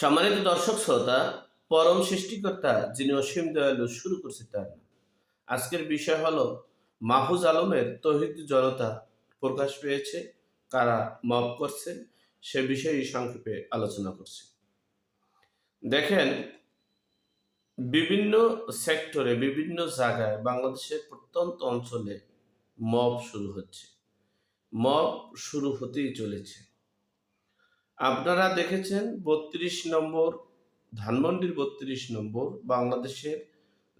সম্মানিত দর্শক শ্রোতা, পরম সৃষ্টিকর্তা যিনি অসীম দয়ালু শুরু করছে তার নাম। আজকের বিষয় হলো মাহফুজ আলমের তৌহিদ জনতা প্রকাশ পেয়েছে, কারা মব করছে সে বিষয়ে সংক্ষেপে আলোচনা করছি। দেখেন, বিভিন্ন সেক্টরে বিভিন্ন জায়গায় বাংলাদেশের প্রত্যন্ত অঞ্চলে মব শুরু হচ্ছে, মব শুরু হতেই চলেছে। আপনারা দেখেছেন ৩২ নম্বর ধানমন্ডির ৩২ নম্বর বাংলাদেশের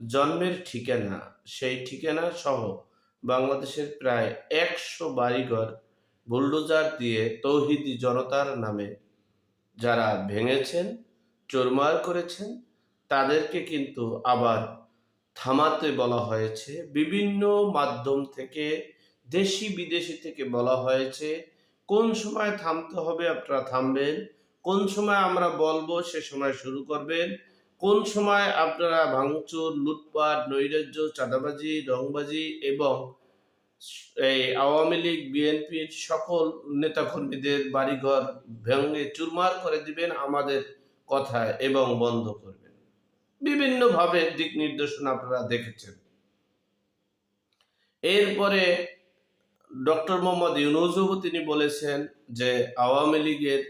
জন্মের ঠিকানা, সেই ঠিকানা সহ বাংলাদেশের প্রায় ১০০ বাড়িঘর বুলডোজার দিয়ে তৌহিদি জনতার নামে যারা ভেঙেছেন, চোরমার করেছেন, তাদেরকে কিন্তু আবার থামাতে বলা হয়েছে। বিভিন্ন মাধ্যম থেকে, দেশি বিদেশি থেকে বলা হয়েছে কোন সময় থামতে হবে আপনারা থামবেন, কোন সময় আমরা বলবো সে সময় শুরু করবেন, কোন সময় আপনারা ভাঙচুর, লুটপাট, নৈরাজ্য, চাঁদাবাজি, রংবাজি এবং এই আওয়ামী লীগ, বিএনপির সকল নেতাকর্মীদের বাড়িঘর ভেঙে চুরমার করে দিবেন আমাদের কথায় এবং বন্ধ করবেন। বিভিন্নভাবে দিক নির্দেশনা আপনারা দেখেছেন। এরপরে ডক্টর মোহাম্মদ ইউনূসও তিনি বলেছেন যে আওয়ামী লীগের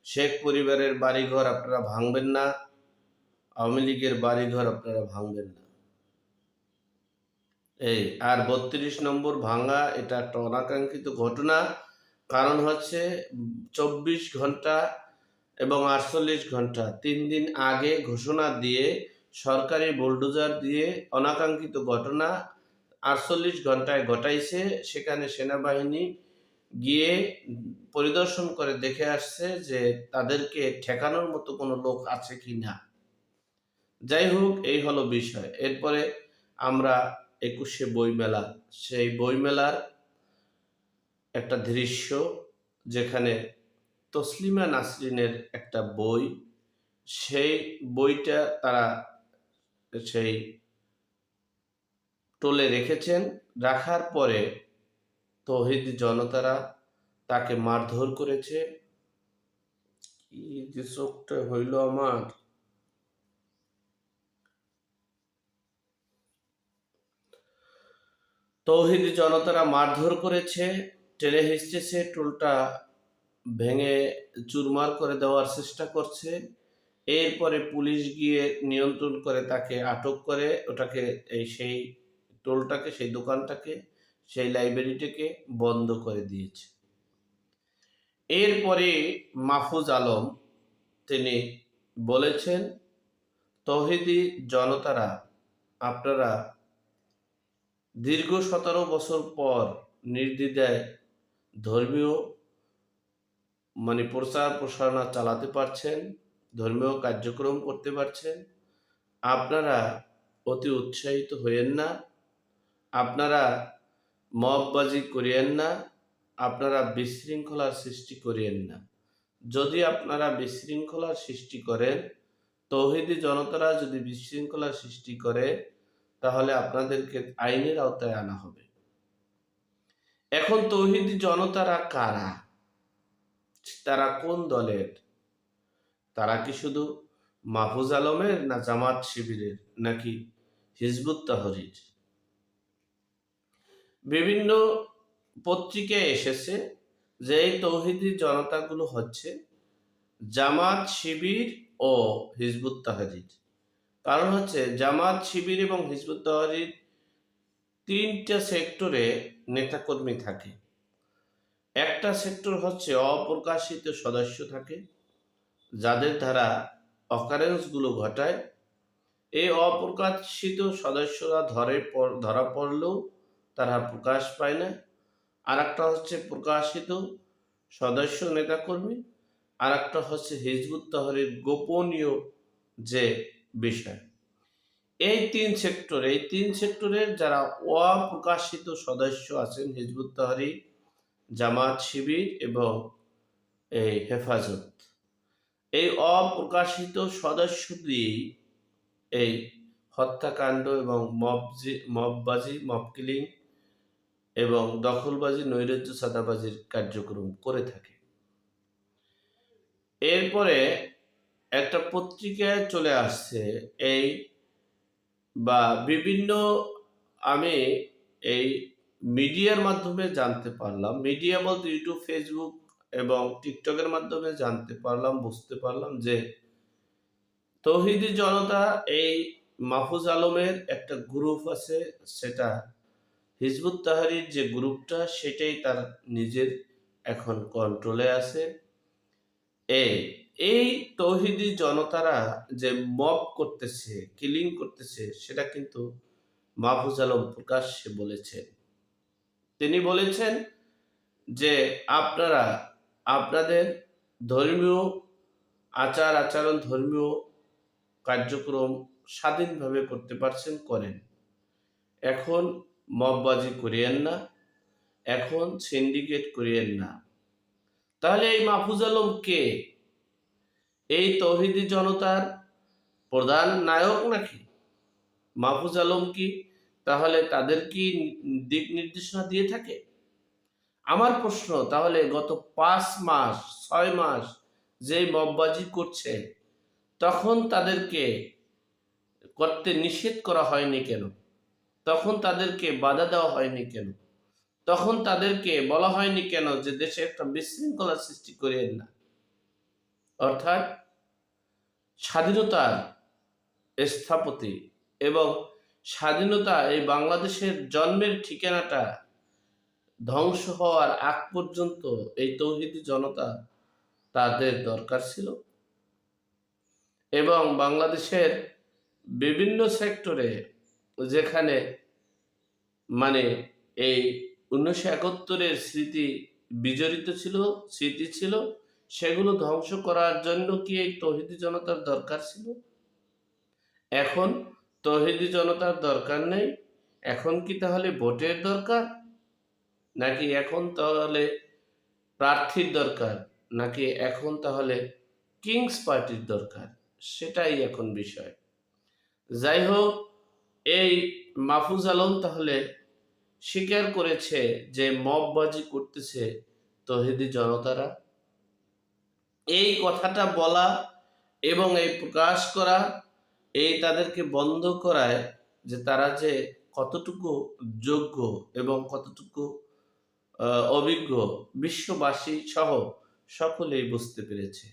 শেখ পরিবারের বাড়িঘর আপনারা ভাঙবেন না, আওয়ামী লীগের বাড়িঘর আপনারা ভাঙবেন না। এই আর ৩২ নম্বর ভাঙা এটা একটা অনাকাঙ্ক্ষিত ঘটনা। কারণ হচ্ছে ২৪ ঘন্টা এবং ৪৮ ঘন্টা ৩ দিন আগে ঘোষণা দিয়ে সরকারি বুলডোজার দিয়ে অনাকাঙ্ক্ষিত ঘটনা ৪৮ ঘন্টায় ঘটাইছে। সেখানে সেনাবাহিনী গিয়ে পরিদর্শন করে দেখে আসছে যে তাদেরকে ঠেকানোর মতো কোনো লোক আছে কি না। যাই হোক, এই হলো বিষয়। এরপরে আমরা ২১শে বইমেলা, সেই বইমেলার একটা দৃশ্য যেখানে তসলিমা নাসরিনের একটা বই, সেই বইটা তারা সেই টোলে রেখেছেন। রাখার পরে তৌহিদ জনতারা তাকে মারধর করেছে। কি যে চোখটা হইল আমার! তৌহিদি জনতারা মারধর করেছে, টেনে হিঁচড়েছে, টোলটা ভেঙে চুরমার করে দেওয়ার চেষ্টা করছে। এরপরে পুলিশ গিয়ে নিয়ন্ত্রণ করে তাকে আটক করে ওটাকে সেই টোলটাকে, সেই দোকানটাকে, সেই লাইব্রেরিটাকে বন্ধ করে দিয়েছে। এরপরে মাহফুজ আলম তিনি বলেছেন, তৌহিদি জনতারা আপনারা দীর্ঘ ১৭ বছর পর নির্দ্বিধায় ধর্মীয় প্রচার প্রসারণা চালাতে পারছেন, ধর্মীয় কার্যক্রম করতে পারছেন। আপনারা অতি উৎসাহিত হইয়েন না, আপনারা মববাজি করিয়েন না, আপনারা বিশৃঙ্খলার সৃষ্টি করিয়েন না। যদি আপনারা বিশৃঙ্খলার সৃষ্টি করেন, তৌহিদি জনতারা যদি বিশৃঙ্খলার সৃষ্টি করে, তাহলে আপনাদেরকে আইনের আওতায় আনা হবে। এখন তৌহিদি জনতারা কারা? তারা কোন দলের? তারা কি শুধু মাহফুজ আলমের, না জামাত শিবিরের, নাকি হিজবুত তাহরীর? বিভিন্ন পত্রিকায় এসেছে যে এই তৌহিদি জনতাগুলো হচ্ছে জামাত শিবির ও হিজবুত তাহরীর। কারণ হচ্ছে জামাত শিবির এবং হিজবুত তাহরীর ৩টা সেক্টরে নেতাকর্মী থাকে। একটা সেক্টর হচ্ছে অপ্রকাশিত সদস্য থাকে, যাদের দ্বারা অকারেন্সগুলো ঘটায়। এই অপ্রকাশিত সদস্যরা ধরা পড়লেও তারা প্রকাশ পায় না। আর একটা হচ্ছে প্রকাশিত সদস্য নেতাকর্মী, আর একটা হচ্ছে হিজবুত তাহরীর গোপনীয় যে বিষয়। এই তিন সেক্টরের যারা অপ্রকাশিত সদস্য আছেন, হিজবুত তাহরীর, জামাত শিবির এবং এই হেফাজত, এই অপ্রকাশিত সদস্য দিয়েই এই হত্যাকাণ্ড এবং মববাজি, মব কিলিং এবং দখলবাজি, নৈরাজ্য, চাঁদাবাজির কার্যক্রম করে থাকে। এরপরে একটা পত্রিকায় চলে আসছে এই বা বিভিন্ন আমি এই মিডিয়ার মাধ্যমে জানতে পারলাম। মিডিয়া বলতে ইউটিউব, ফেসবুক এবং টিকটকের মাধ্যমে জানতে পারলাম, বুঝতে পারলাম যে তৌহিদি জনতা এই মাহফুজ আলমের একটা গ্রুপ আছে, সেটা হিজবুত তাহরীর যে গ্রুপটা সেটাই তার নিজের এখন কন্ট্রোলে আছে। এই এই তৌহিদি জনতারা যে মব করতেছে, কিলিং করতেছে, সেটা কিন্তু মাহফুজ আলম প্রকাশ্যে বলেছেন। তিনি বলেছেন যে আপনারা আপনাদের ধর্মীয় আচার আচরণ, ধর্মীয় কার্যক্রম স্বাধীনভাবে করতে পারছেন, করেন। এখন মববাজি করিয়েন না, এখন সিন্ডিকেট করিয়েন না। তাহলে এই মাহফুজ আলম কে? এই তৌহিদি জনতার প্রধান নায়ক নাকি মাহফুজ আলম? কি তাহলে তাদের কি দিক নির্দেশনা দিয়ে থাকে? আমার প্রশ্ন, তাহলে গত 5 মাস 6 মাস যে মববাজি করছে, তখন তাদেরকে করতে নিষেধ করা হয়নি কেন? তখন তাদেরকে বাধা দেওয়া হয়নি কেন? তখন তাদেরকে বলা হয়নি কেন যে দেশে একটা বিশৃঙ্খলা সৃষ্টি করিয়েন না? অর্থাৎ স্বাধীনতার স্থপতি এবং স্বাধীনতা এই বাংলাদেশের জন্মের ঠিকানাটা ধ্বংস হওয়ার আগ পর্যন্ত এই তৌহিদি জনতা তাদের দরকার ছিল। এবং বাংলাদেশের বিভিন্ন সেক্টরে যেখানে মানে এই 1971-এর স্মৃতি বিজড়িত ছিল, স্মৃতি ছিল, সেগুলো ধ্বংস করার জন্য কি এই তৌহিদি জনতার দরকার ছিল? এখন তৌহিদি জনতার দরকার নেই। এখন কি তাহলে ভোটের দরকার, নাকি এখন তাহলে প্রার্থীর দরকার, নাকি এখন তাহলে কিংস পার্টির দরকার? সেটাই এখন বিষয়। যাই হোক, এই মাহফুজ আলম তাহলে স্বীকার করেছে যে মববাজি করতেছে তৌহিদি জনতারা। এই কথাটা বলা এবং এই প্রকাশ করা, এই তাদেরকে বন্ধ করায় যে তারা যে কতটুকু যোগ্য এবং কতটুকু অভিজ্ঞ, বিশ্ববাসী সহ সকলেই বুঝতে পেরেছে।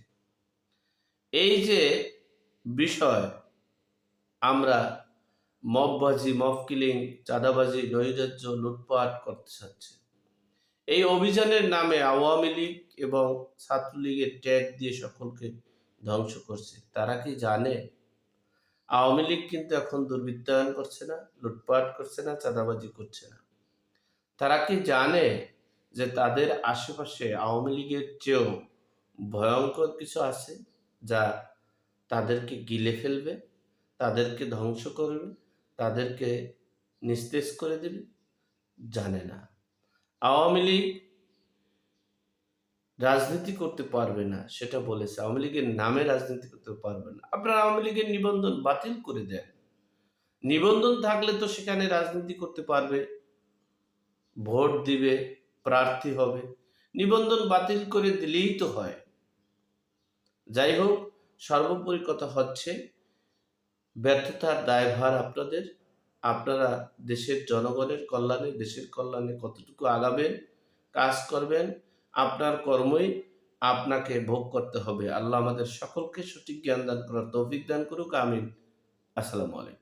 এই যে বিষয়, আমরা মববাজি, মব কিলিং, চাঁদাবাজি, নৈরাজ্য, লুটপাট করতে চাচ্ছে, এই অভিযানের নামে আওয়ামী লীগ এবং ছাত্রলীগের ট্যাগ দিয়ে সকলকে ধ্বংস করছে। তারা কি জানে আওয়ামী লীগ কিন্তু এখন দুর্বৃত্তায়ন করছে না, লুটপাট করছে না, চাঁদাবাজি করছে না? তারা কি জানে যে তাদের আশেপাশে আওয়ামী লীগের চেয়েও ভয়ঙ্কর কিছু আছে, যা তাদেরকে গিলে ফেলবে, তাদেরকে ধ্বংস করবে, তাদেরকে নিস্তেজ করে দেবে? জানে না। আওয়ামী লীগ রাজনীতি করতে পারবে না, সেটা বলেছে। আওয়ামী লীগের নামে রাজনীতি করতে পারবে না। আপনারা আওয়ামী লীগের নিবন্ধন বাতিল করে দেন। নিবন্ধন থাকলে তো সেখানে রাজনীতি করতে পারবে, ভোট দিবে, প্রার্থী হবে। নিবন্ধন বাতিল করে দিলেই তো হয়। যাই হোক, সর্বোপরি কথা হচ্ছে ব্যর্থতার দায়ভার আপনাদের। আপনারা দেশের জনগণের কল্যাণে, দেশের কল্যাণে কতটুকু আগাবেন, কাজ করবেন, আপনার কর্মই আপনাকে ভোগ করতে হবে। আল্লাহ আমাদের সকলকে সঠিক জ্ঞান দান করার তৌফিক দান করুক। আমিন। আসসালামু আলাইকুম।